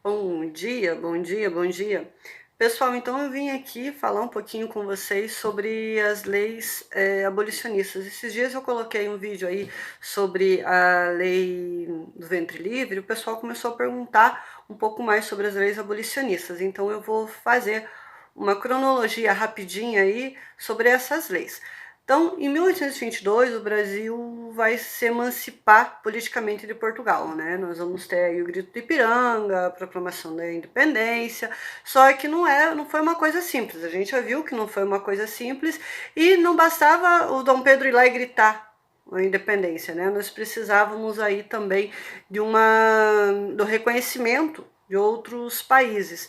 Bom dia, bom dia, bom dia. Pessoal, então eu vim aqui falar um pouquinho com vocês sobre as leis abolicionistas. Esses dias eu coloquei um vídeo aí sobre a lei do ventre livre, e o pessoal começou a perguntar um pouco mais sobre as leis abolicionistas. Então eu vou fazer uma cronologia rapidinha aí sobre essas leis. Então, em 1822, o Brasil vai se emancipar politicamente de Portugal, né? Nós vamos ter aí o Grito de Ipiranga, a proclamação da independência, só que não foi uma coisa simples. A gente já viu que não foi uma coisa simples e não bastava o Dom Pedro ir lá e gritar a independência, né? Nós precisávamos aí também do reconhecimento de outros países.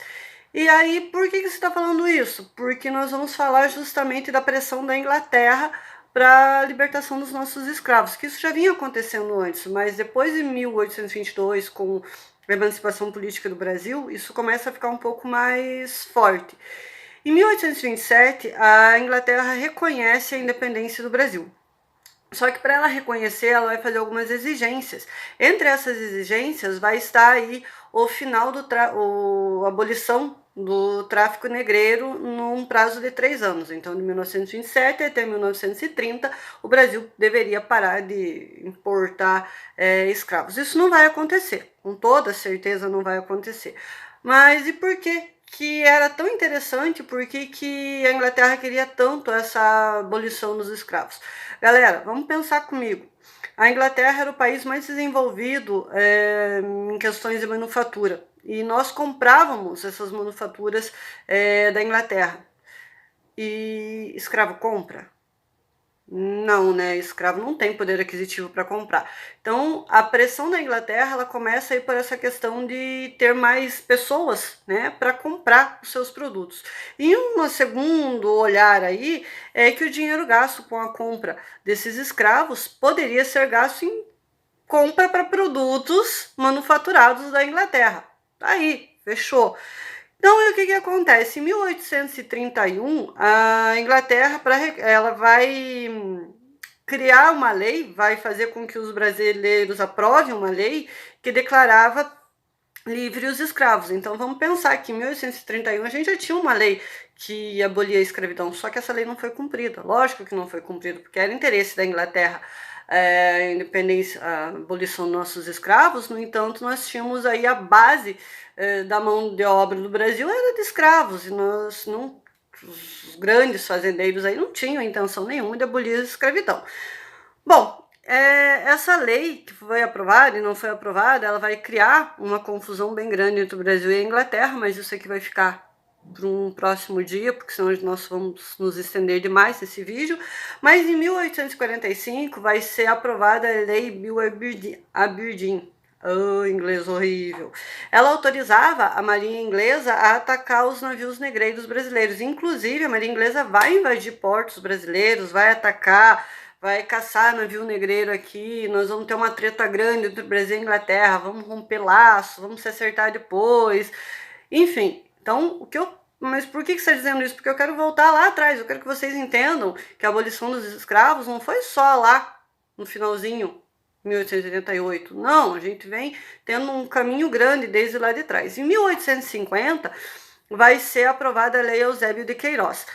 E aí, por que você está falando isso? Porque nós vamos falar justamente da pressão da Inglaterra para a libertação dos nossos escravos, que isso já vinha acontecendo antes, mas depois de 1822, com a emancipação política do Brasil, isso começa a ficar um pouco mais forte. Em 1827, a Inglaterra reconhece a independência do Brasil. Só que para ela reconhecer, ela vai fazer algumas exigências. Entre essas exigências vai estar aí o final a abolição do tráfico negreiro num prazo de 3 anos. Então, de 1927 até 1930, o Brasil deveria parar de importar escravos. Isso não vai acontecer, com toda certeza não vai acontecer. Mas e por que era tão interessante? Por que a Inglaterra queria tanto essa abolição dos escravos? Galera, vamos pensar comigo. A Inglaterra era o país mais desenvolvido em questões de manufatura. E nós comprávamos essas manufaturas da Inglaterra. E escravo compra? Não, né? Escravo não tem poder aquisitivo para comprar. Então, a pressão da Inglaterra ela começa aí por essa questão de ter mais pessoas, né, para comprar os seus produtos. E um segundo olhar aí é que o dinheiro gasto com a compra desses escravos poderia ser gasto em compra para produtos manufaturados da Inglaterra. Tá aí, fechou. Então, o que acontece? Em 1831, a Inglaterra ela vai criar uma lei, vai fazer com que os brasileiros aprovem uma lei que declarava livre os escravos. Então, vamos pensar que em 1831 a gente já tinha uma lei que abolia a escravidão, só que essa lei não foi cumprida. Lógico que não foi cumprida, porque era interesse da Inglaterra a independência, a abolição dos nossos escravos. No entanto, nós tínhamos aí a base da mão de obra do Brasil era de escravos, e nós não, os grandes fazendeiros aí não tinham intenção nenhuma de abolir a escravidão. Bom, essa lei que foi aprovada e não foi aprovada, ela vai criar uma confusão bem grande entre o Brasil e a Inglaterra, mas isso aqui vai ficar para um próximo dia, porque senão nós vamos nos estender demais nesse vídeo. Mas em 1845 vai ser aprovada a Lei Bill Aberdeen. Oh, inglês horrível. Ela autorizava a Marinha Inglesa a atacar os navios negreiros brasileiros. Inclusive, a Marinha Inglesa vai invadir portos brasileiros, vai atacar, vai caçar navio negreiro aqui, nós vamos ter uma treta grande entre o Brasil e a Inglaterra, vamos romper laço, vamos se acertar depois. Enfim, então, mas por que você está dizendo isso? Porque eu quero voltar lá atrás, eu quero que vocês entendam que a abolição dos escravos não foi só lá no finalzinho, 1888. Não, a gente vem tendo um caminho grande desde lá de trás. Em 1850, vai ser aprovada a Lei Eusébio de Queiroz.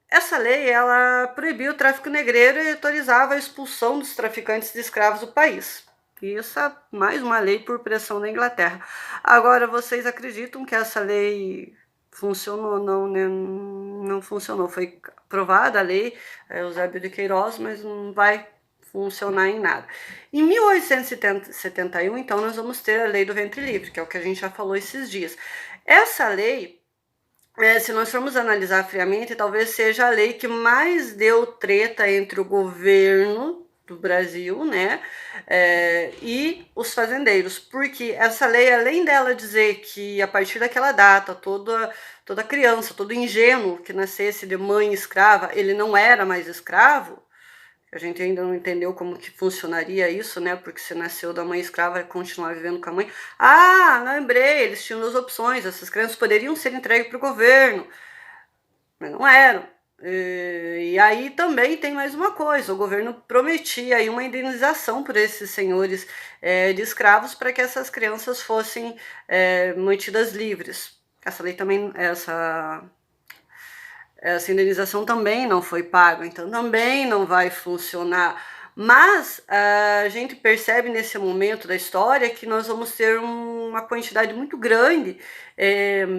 Essa lei ela proibiu o tráfico negreiro e autorizava a expulsão dos traficantes de escravos do país. Isso é mais uma lei por pressão da Inglaterra. Agora, vocês acreditam que essa lei funcionou? Não, né? Não funcionou. Foi aprovada a lei Eusébio de Queiroz, mas não vai funcionar em nada. Em 1871, então, nós vamos ter a lei do ventre livre, que é o que a gente já falou esses dias. Essa lei, se nós formos analisar friamente, talvez seja a lei que mais deu treta entre o governo do Brasil, né, e os fazendeiros, porque essa lei, além dela dizer que a partir daquela data toda criança, todo ingênuo que nascesse de mãe escrava, ele não era mais escravo. A gente ainda não entendeu como que funcionaria isso, né? Porque se nasceu da mãe escrava, vai continuar vivendo com a mãe. Ah, lembrei, eles tinham duas opções. Essas crianças poderiam ser entregues para o governo, mas não eram. E aí também tem mais uma coisa, o governo prometia aí uma indenização por esses senhores de escravos para que essas crianças fossem mantidas livres. Essa lei também, essa indenização também não foi paga, então também não vai funcionar. Mas a gente percebe nesse momento da história que nós vamos ter uma quantidade muito grande,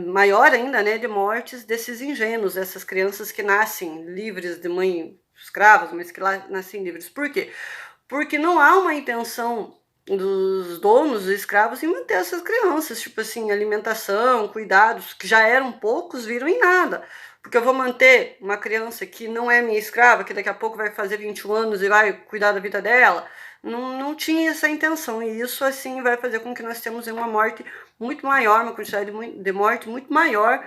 maior ainda, né, de mortes desses ingênuos, dessas crianças que nascem livres de mãe escravas, mas que lá nascem livres. Por quê? Porque não há uma intenção dos donos dos escravos em manter essas crianças, tipo assim, alimentação, cuidados, que já eram poucos, viram em nada. Porque eu vou manter uma criança que não é minha escrava, que daqui a pouco vai fazer 21 anos e vai cuidar da vida dela. Não tinha essa intenção. E isso, assim, vai fazer com que nós temos uma morte muito maior, uma quantidade de morte muito maior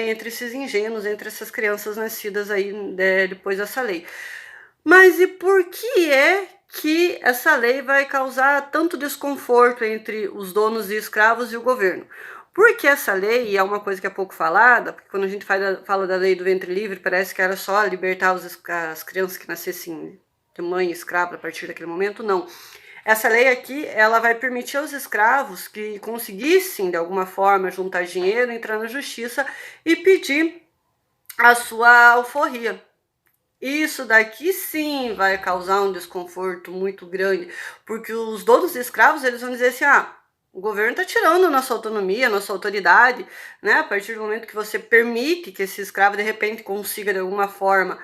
entre esses ingênuos, entre essas crianças nascidas aí depois dessa lei. Mas e por que é que essa lei vai causar tanto desconforto entre os donos de escravos e o governo? Porque essa lei, e é uma coisa que é pouco falada, porque quando a gente fala da lei do ventre livre, parece que era só libertar as crianças que nascessem de mãe escrava a partir daquele momento, não. Essa lei aqui, ela vai permitir aos escravos que conseguissem, de alguma forma, juntar dinheiro, entrar na justiça e pedir a sua alforria. Isso daqui sim vai causar um desconforto muito grande, porque os donos de escravos, eles vão dizer assim, o governo está tirando a nossa autonomia, a nossa autoridade, né? A partir do momento que você permite que esse escravo, de repente, consiga, de alguma forma,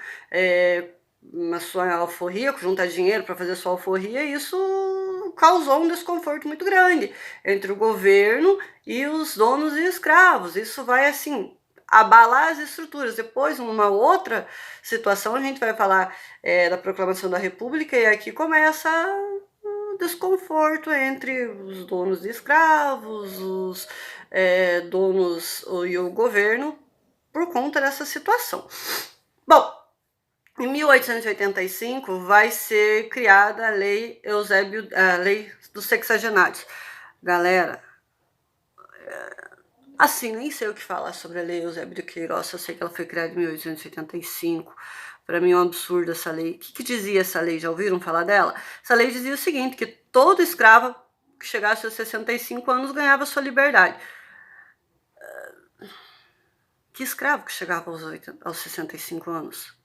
a sua alforria, juntar dinheiro para fazer a sua alforria, isso causou um desconforto muito grande entre o governo e os donos de escravos. Isso vai, assim, abalar as estruturas. Depois, numa outra situação, a gente vai falar da proclamação da República, e aqui começa o desconforto entre os donos de escravos, os donos e o governo, por conta dessa situação. Bom, em 1885 vai ser criada a Lei Eusébio, a Lei dos Sexagenários. Galera, assim, nem sei o que falar sobre a Lei Eusébio de Queiroz, eu sei que ela foi criada em 1885. Para mim é um absurdo essa lei. O que dizia essa lei? Já ouviram falar dela? Essa lei dizia o seguinte, que todo escravo que chegasse aos 65 anos ganhava sua liberdade. Que escravo que chegava aos 65 anos?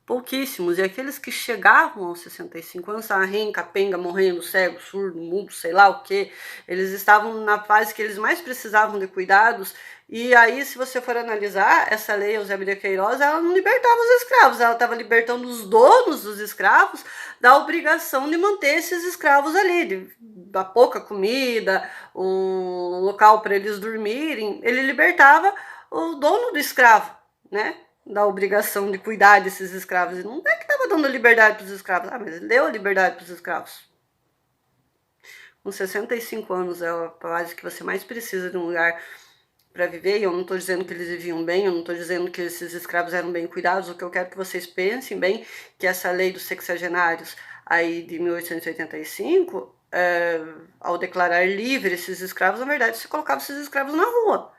Pouquíssimos. E aqueles que chegavam aos 65 anos, estavam capenga, morrendo, cego, surdo, mudo, sei lá o que, eles estavam na fase que eles mais precisavam de cuidados. E aí, se você for analisar, essa lei Eusébio de Queiroz, ela não libertava os escravos, ela estava libertando os donos dos escravos da obrigação de manter esses escravos ali, da pouca comida, o local para eles dormirem. Ele libertava o dono do escravo, né? Da obrigação de cuidar desses escravos. E não é que estava dando liberdade para os escravos, mas ele deu liberdade para os escravos. Com 65 anos é a fase que você mais precisa de um lugar para viver, e eu não estou dizendo que eles viviam bem, eu não estou dizendo que esses escravos eram bem cuidados. O que eu quero que vocês pensem bem, que essa lei dos sexagenários aí de 1885, ao declarar livre esses escravos, na verdade você colocava esses escravos na rua,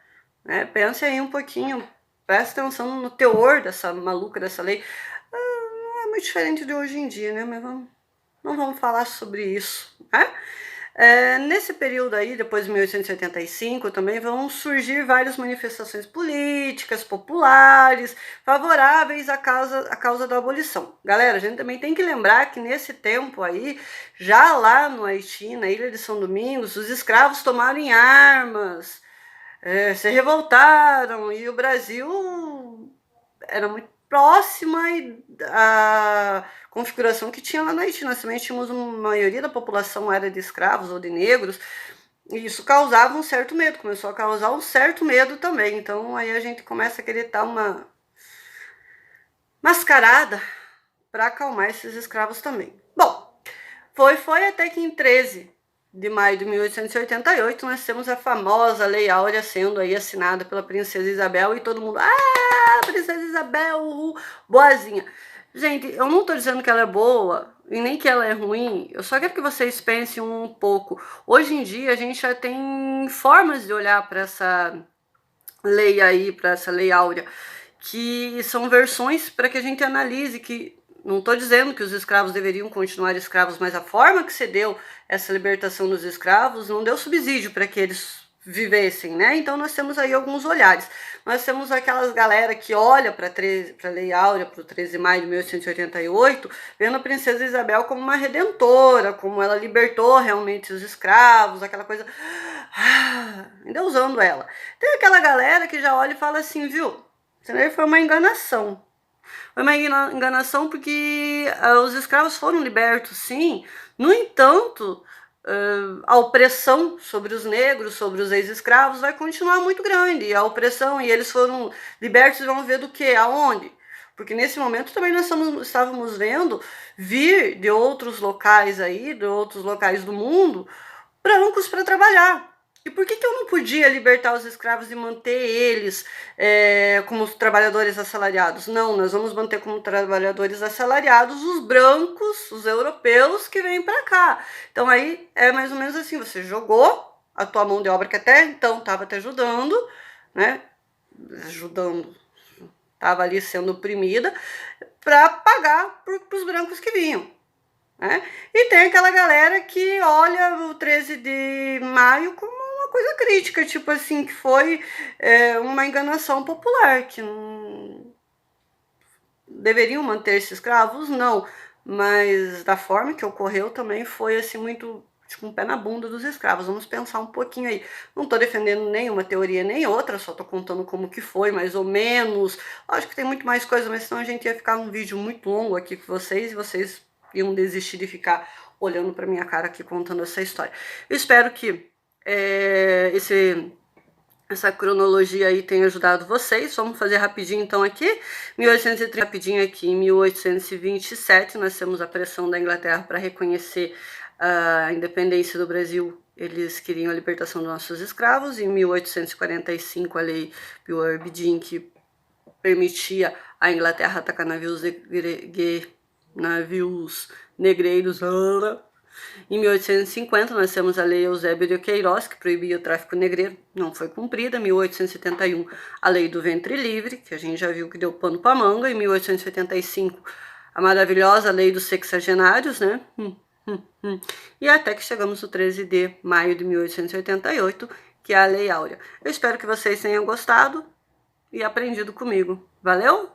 né? Pense aí um pouquinho, presta atenção no teor dessa maluca dessa lei. Não é muito diferente de hoje em dia, né? Mas não vamos falar sobre isso, né? Nesse período aí, depois de 1885, também vão surgir várias manifestações políticas, populares, favoráveis à causa da abolição. Galera, a gente também tem que lembrar que nesse tempo aí, já lá no Haiti, na ilha de São Domingos, os escravos tomaram em armas, se revoltaram, e o Brasil era muito próxima à configuração que tinha lá no Haiti. Nós também tínhamos uma maioria da população era de escravos ou de negros, e isso causava um certo medo, começou a causar um certo medo também. Então aí a gente começa a querer dar uma mascarada para acalmar esses escravos também. Bom, foi até que em 13 de maio de 1888 nós temos a famosa Lei Áurea sendo aí assinada pela Princesa Isabel, e todo mundo, Princesa Isabel, boazinha. Gente, eu não tô dizendo que ela é boa e nem que ela é ruim, eu só quero que vocês pensem um pouco. Hoje em dia a gente já tem formas de olhar para essa lei aí, para essa Lei Áurea, que são versões para que a gente analise, que não estou dizendo que os escravos deveriam continuar escravos, mas a forma que se deu essa libertação dos escravos não deu subsídio para que eles vivessem, né? Então nós temos aí alguns olhares. Nós temos aquelas galera que olha para a Lei Áurea, para o 13 de maio de 1888, vendo a princesa Isabel como uma redentora, como ela libertou realmente os escravos, aquela coisa, ainda usando ela. Tem aquela galera que já olha e fala assim, viu? Isso aí foi uma enganação. Foi uma enganação porque os escravos foram libertos, sim. No entanto, a opressão sobre os negros, sobre os ex-escravos, vai continuar muito grande. E a opressão, e eles foram libertos, vão ver do quê? Aonde? Porque nesse momento também nós estávamos vendo vir de outros locais aí, de outros locais do mundo, brancos para trabalhar. E por que eu não podia libertar os escravos e manter eles como trabalhadores assalariados? Não, nós vamos manter como trabalhadores assalariados os brancos, os europeus que vêm para cá. Então aí é mais ou menos assim, você jogou a tua mão de obra que até então estava te ajudando, né? Estava ali sendo oprimida, para pagar para os brancos que vinham. Né? E tem aquela galera que olha o 13 de maio como uma coisa crítica, tipo assim, que foi uma enganação popular, que não deveriam manter-se escravos, não, mas da forma que ocorreu também foi assim muito tipo um pé na bunda dos escravos. Vamos pensar um pouquinho aí. Não estou defendendo nenhuma teoria nem outra, só estou contando como que foi, mais ou menos. Acho que tem muito mais coisa, mas senão a gente ia ficar num vídeo muito longo aqui com vocês e vocês iam desistir de ficar olhando para minha cara aqui contando essa história. Eu espero que essa cronologia aí tenha ajudado vocês. Vamos fazer rapidinho então aqui. 1830, rapidinho aqui, em 1827, nós temos a pressão da Inglaterra para reconhecer a independência do Brasil. Eles queriam a libertação dos nossos escravos. Em 1845, a lei Bill-Aberdeen, que permitia a Inglaterra atacar navios negreiros. Em 1850, nós temos a Lei Eusébio de Queiroz, que proibia o tráfico negreiro, não foi cumprida. Em 1871, a Lei do Ventre Livre, que a gente já viu que deu pano para manga. Em 1885, a maravilhosa Lei dos Sexagenários, né? E até que chegamos no 13 de maio de 1888, que é a Lei Áurea. Eu espero que vocês tenham gostado e aprendido comigo. Valeu?